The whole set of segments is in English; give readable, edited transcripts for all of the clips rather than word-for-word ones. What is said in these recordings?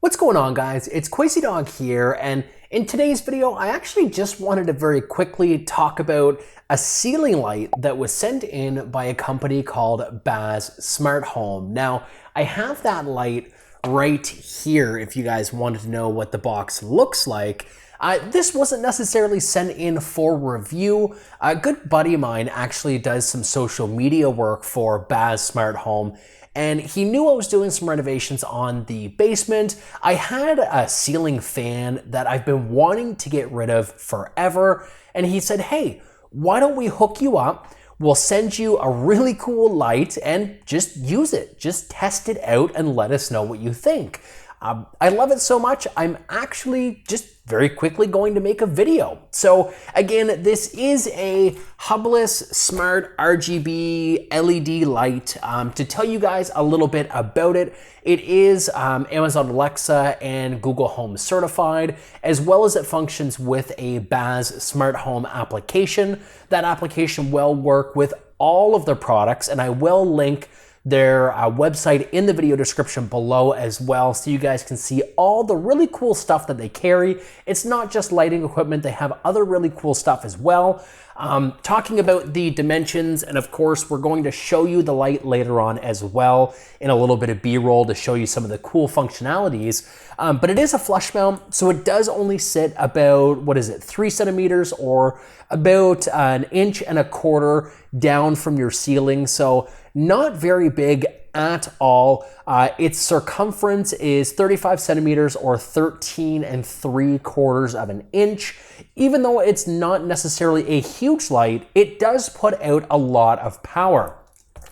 What's going on, guys? It's Quasi Dog here, and in today's video I actually just wanted to very quickly talk about a ceiling light that was sent in by a company called Bazz Smart Home. Now, I have that light right here if you guys wanted to know what the box looks like. This wasn't necessarily sent in for review. A good buddy of mine actually does some social media work for Bazz Smart Home, and he knew I was doing some renovations on the basement. I had a ceiling fan that I've been wanting to get rid of forever, and he said, hey, why don't we hook you up? We'll send you a really cool light and just use it. Just test it out and let us know what you think. I love it so much, I'm actually just very quickly going to make a video. So again, this is a hubless smart RGB LED light. To tell you guys a little bit about it, it is Amazon Alexa and Google Home certified, as well as it functions with a Bazz Smart Home application. That application will work with all of their products, and I will link their website in the video description below as well, so you guys can see all the really cool stuff that they carry. It's not just lighting equipment, they have other really cool stuff as well. Talking about the dimensions, and of course we're going to show you the light later on as well in a little bit of B-roll to show you some of the cool functionalities. But it is a flush mount, so it does only sit about, 3 centimeters or about 1.25 inches down from your ceiling. So not very big at all. Its circumference is 35 centimeters or 13.75 inches. Even though it's not necessarily a huge light, it does put out a lot of power.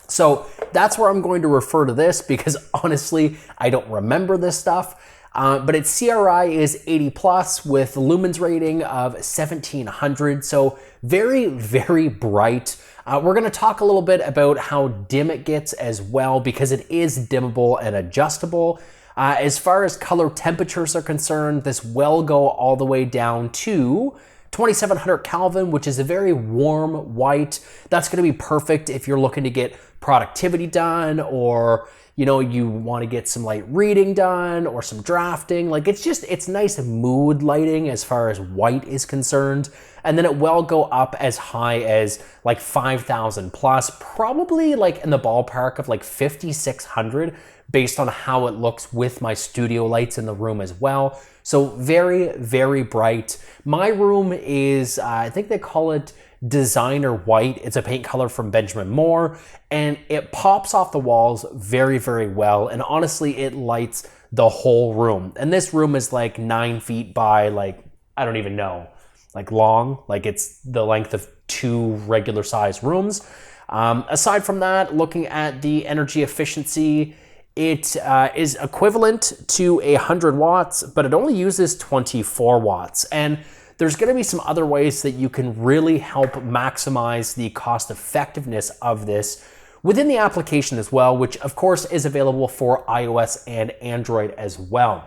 So that's where I'm going to refer to this, because honestly, I don't remember this stuff. But its CRI is 80 plus with lumens rating of 1700. So very, very bright. We're going to talk a little bit about how dim it gets as well, because it is dimmable and adjustable. As far as color temperatures are concerned, this will go all the way down to 2700 Kelvin, which is a very warm white. That's going to be perfect if you're looking to get productivity done, or you want to get some light reading done or some drafting. Like, it's nice mood lighting as far as white is concerned. And then it will go up as high as like 5,000 plus, probably like in the ballpark of like 5,600 based on how it looks with my studio lights in the room as well. So very, very bright. My room is, I think they call it designer white. It's a paint color from Benjamin Moore, and it pops off the walls very, very well. And honestly, it lights the whole room. And this room is like 9 feet by like, I don't even know, like long, like it's the length of 2 regular size rooms. Aside from that, looking at the energy efficiency, it is equivalent to 100 watts, but it only uses 24 watts. And there's going to be some other ways that you can really help maximize the cost effectiveness of this within the application as well, which of course is available for iOS and Android as well.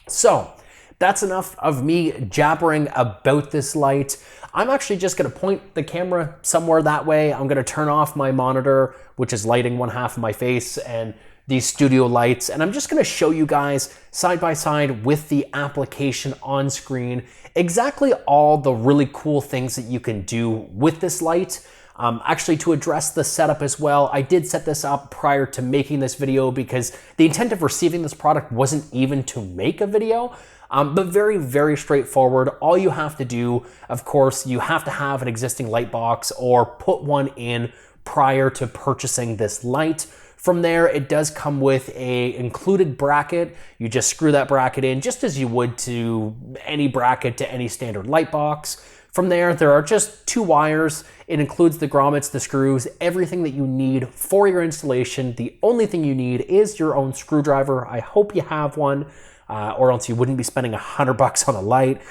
So that's enough of me jabbering about this light. I'm actually just going to point the camera somewhere that way. I'm going to turn off my monitor, which is lighting one half of my face, and these studio lights, and I'm just going to show you guys side by side with the application on screen exactly all the really cool things that you can do with this light. Actually, to address the setup as well, I did set this up prior to making this video because the intent of receiving this product wasn't even to make a video, but very, very straightforward. All you have to do, of course, you have to have an existing light box or put one in prior to purchasing this light. From there, it does come with a included bracket. You just screw that bracket in just as you would to any bracket to any standard light box. From there are just 2 wires. It includes the grommets, the screws, everything that you need for your installation. The only thing you need is your own screwdriver. I hope you have one, or else you wouldn't be spending $100 on a light.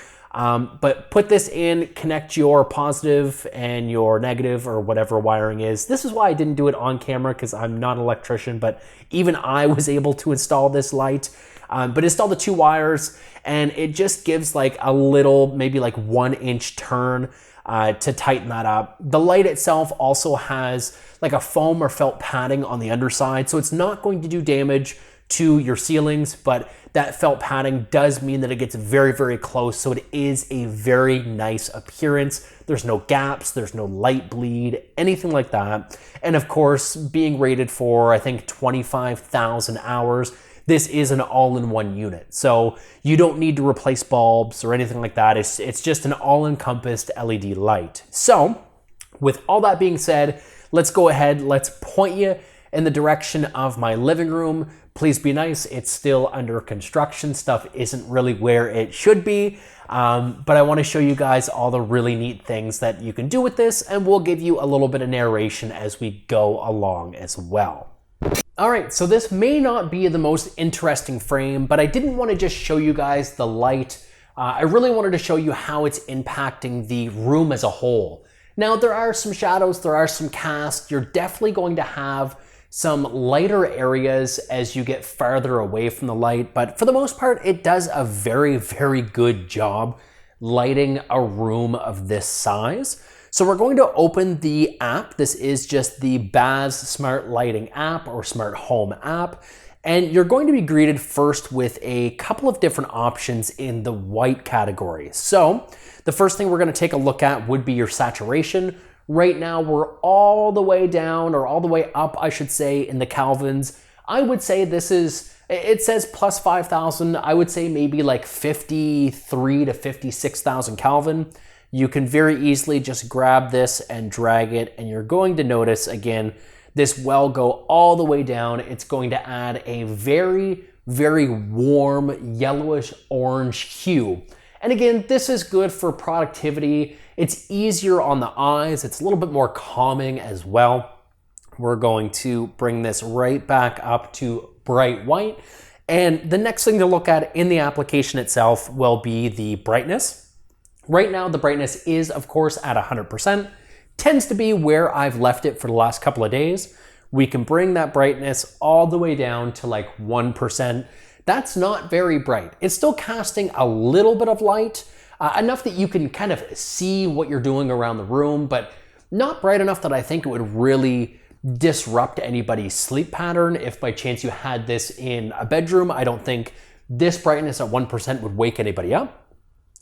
But put this in, connect your positive and your negative or whatever wiring is. This is why I didn't do it on camera, because I'm not an electrician, but even I was able to install this light. But install the 2 wires, and it just gives like a little, maybe like 1 inch turn to tighten that up. The light itself also has like a foam or felt padding on the underside, so it's not going to do damage to your ceilings, but that felt padding does mean that it gets very, very close. So it is a very nice appearance. There's no gaps, there's no light bleed, anything like that. And of course, being rated for, I think, 25,000 hours, this is an all-in-one unit. So you don't need to replace bulbs or anything like that. It's just an all-encompassed LED light. So with all that being said, let's go ahead, let's point you in the direction of my living room. Please be nice, it's still under construction. Stuff isn't really where it should be, but I wanna show you guys all the really neat things that you can do with this, and we'll give you a little bit of narration as we go along as well. All right, so this may not be the most interesting frame, but I didn't wanna just show you guys the light. I really wanted to show you how it's impacting the room as a whole. Now, there are some shadows, there are some cast. You're definitely going to have some lighter areas as you get farther away from the light, but for the most part, it does a very, very good job lighting a room of this size. So we're going to open the app. This is just the Bazz Smart Lighting app or Smart Home app. And you're going to be greeted first with a couple of different options in the white category. So the first thing we're going to take a look at would be your saturation. Right now, we're all the way down, or all the way up, I should say, in the Kelvins. I would say this is, it says plus 5,000. I would say maybe like 53 to 56,000 Kelvin. You can very easily just grab this and drag it, and you're going to notice, again, this will go all the way down. It's going to add a very, very warm yellowish orange hue. And again, this is good for productivity. It's easier on the eyes. It's a little bit more calming as well. We're going to bring this right back up to bright white. And the next thing to look at in the application itself will be the brightness. Right now, the brightness is, of course, at 100%. Tends to be where I've left it for the last couple of days. We can bring that brightness all the way down to like 1%. That's not very bright. It's still casting a little bit of light, enough that you can kind of see what you're doing around the room, but not bright enough that I think it would really disrupt anybody's sleep pattern. If by chance you had this in a bedroom, I don't think this brightness at 1% would wake anybody up.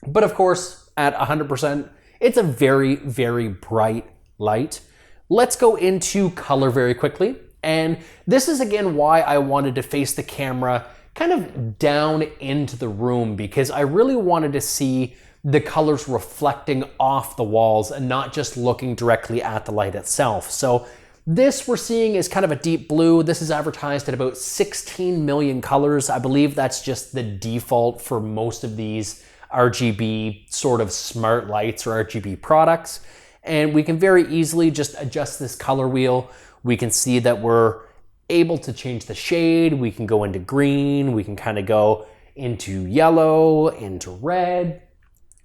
But of course, at 100%, it's a very, very bright light. Let's go into color very quickly. And this is again why I wanted to face the camera kind of down into the room, because I really wanted to see the colors reflecting off the walls and not just looking directly at the light itself. So this we're seeing is kind of a deep blue. This is advertised at about 16 million colors. I believe that's just the default for most of these RGB sort of smart lights or RGB products. And we can very easily just adjust this color wheel. We can see that we're able to change the shade. We can go into green. We can kind of go into yellow, into red.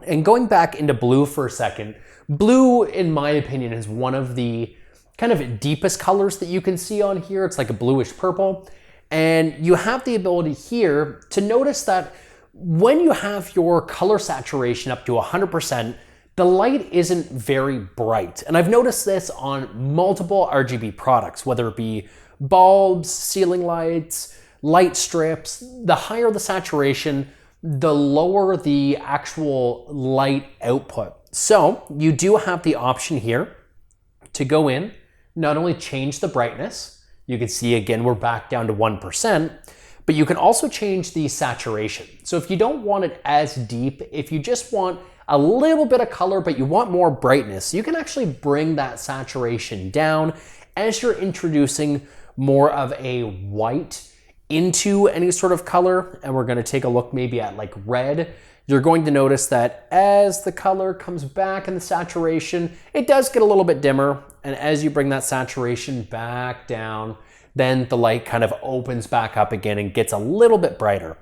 And going back into blue for a second, blue, in my opinion, is one of the kind of deepest colors that you can see on here. It's like a bluish purple. And you have the ability here to notice that when you have your color saturation up to 100%, the light isn't very bright. And I've noticed this on multiple RGB products, whether it be bulbs, ceiling lights, light strips. The higher the saturation, the lower the actual light output. So you do have the option here to go in, not only change the brightness, you can see again, we're back down to 1%, but you can also change the saturation. So if you don't want it as deep, if you just want a little bit of color, but you want more brightness, you can actually bring that saturation down as you're introducing more of a white into any sort of color. And we're gonna take a look maybe at like red. You're going to notice that as the color comes back in the saturation, it does get a little bit dimmer. And as you bring that saturation back down, then the light kind of opens back up again and gets a little bit brighter.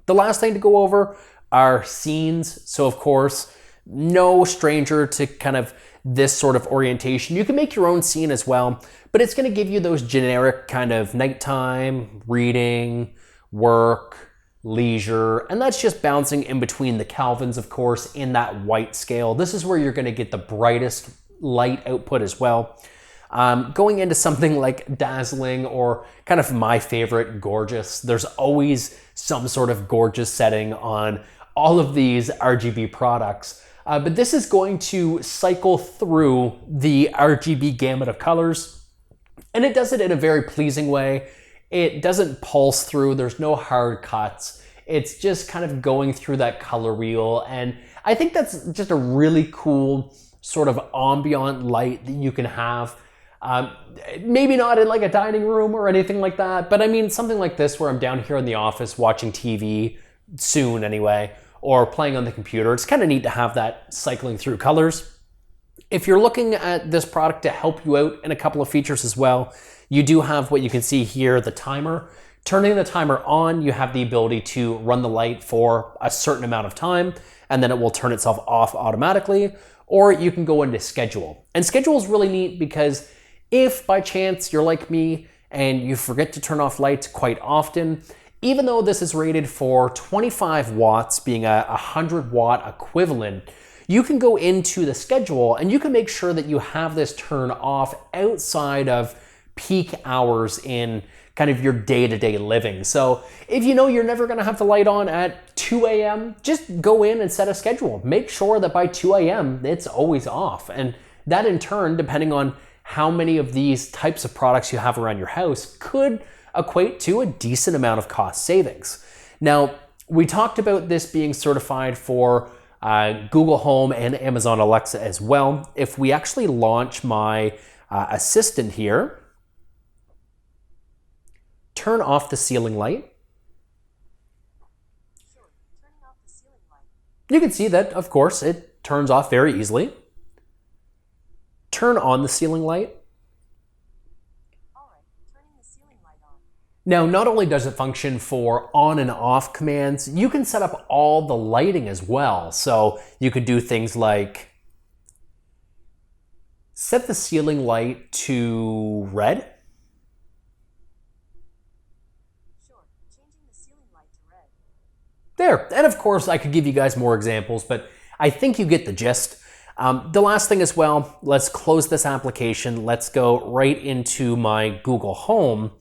The last thing to go over are scenes. So of course, no stranger to kind of this sort of orientation. You can make your own scene as well, but it's going to give you those generic kind of nighttime, reading, work, leisure, and that's just bouncing in between the Kelvins, of course, in that white scale. This is where you're going to get the brightest light output as well. Going into something like dazzling or kind of my favorite, gorgeous, there's always some sort of gorgeous setting on all of these RGB products. But this is going to cycle through the RGB gamut of colors, and it does it in a very pleasing way. It doesn't pulse through, there's no hard cuts. It's just kind of going through that color wheel, and I think that's just a really cool sort of ambient light that you can have. Maybe not in like a dining room or anything like that, but I mean something like this where I'm down here in the office watching TV, soon anyway, or playing on the computer. It's kind of neat to have that cycling through colors. If you're looking at this product to help you out in a couple of features as well, you do have what you can see here, the timer. Turning the timer on, you have the ability to run the light for a certain amount of time, and then it will turn itself off automatically, or you can go into schedule. And schedule is really neat because if by chance you're like me and you forget to turn off lights quite often, even though this is rated for 25 watts being a 100 watt equivalent, you can go into the schedule and you can make sure that you have this turn off outside of peak hours in kind of your day-to-day living. So if you know you're never gonna have the light on at 2 a.m., just go in and set a schedule. Make sure that by 2 a.m. it's always off. And that in turn, depending on how many of these types of products you have around your house, could equate to a decent amount of cost savings. Now, we talked about this being certified for Google Home and Amazon Alexa as well. If we actually launch my assistant here, turn off the ceiling light. Sure, turning off the ceiling light. You can see that, of course, it turns off very easily. Turn on the ceiling light. All right, turning the ceiling light on. Now, not only does it function for on and off commands, you can set up all the lighting as well. So you could do things like set the ceiling light to red. Sure, changing the ceiling light to red. There, and of course I could give you guys more examples, but I think you get the gist. The last thing as well, let's close this application. Let's go right into my Google Home.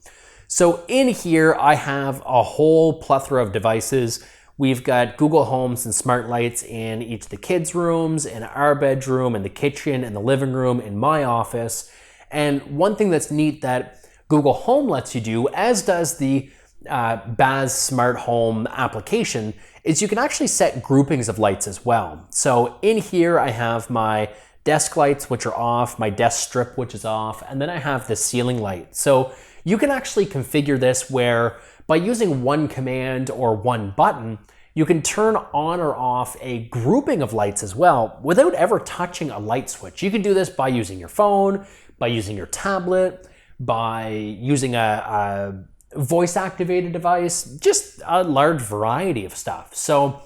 So in here, I have a whole plethora of devices. We've got Google Homes and smart lights in each of the kids' rooms, in our bedroom, in the kitchen, in the living room, in my office. And one thing that's neat that Google Home lets you do, as does the Bazz Smart Home application, is you can actually set groupings of lights as well. So in here I have my desk lights, which are off, my desk strip, which is off, and then I have the ceiling light. So you can actually configure this where by using one command or one button, you can turn on or off a grouping of lights as well without ever touching a light switch. You can do this by using your phone, by using your tablet, by using a voice-activated device, just a large variety of stuff. So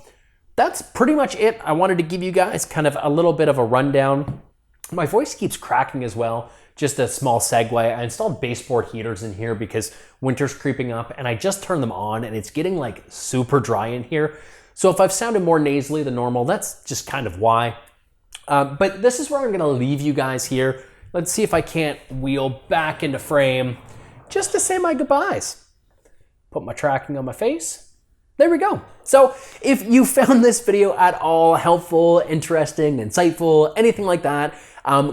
that's pretty much it. I wanted to give you guys kind of a little bit of a rundown. My voice keeps cracking as well. Just a small segue. I installed baseboard heaters in here because winter's creeping up and I just turned them on and it's getting like super dry in here. So if I've sounded more nasally than normal, that's just kind of why. But this is where I'm gonna leave you guys here. Let's see if I can't wheel back into frame just to say my goodbyes. Put my tracking on my face. There we go. So if you found this video at all helpful, interesting, insightful, anything like that,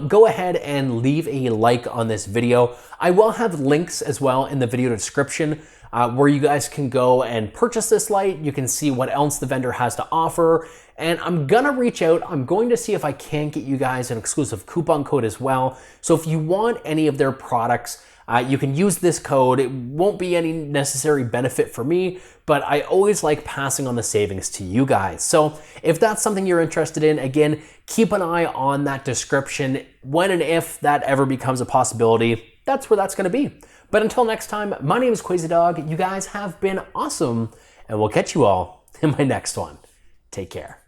go ahead and leave a like on this video. I will have links as well in the video description where you guys can go and purchase this light. You can see what else the vendor has to offer. And I'm gonna reach out. I'm going to see if I can get you guys an exclusive coupon code as well. So if you want any of their products, you can use this code. It won't be any necessary benefit for me, but I always like passing on the savings to you guys. So if that's something you're interested in, again, keep an eye on that description. When and if that ever becomes a possibility, that's where that's gonna be. But until next time, my name is Crazy Dog. You guys have been awesome, and we'll catch you all in my next one. Take care.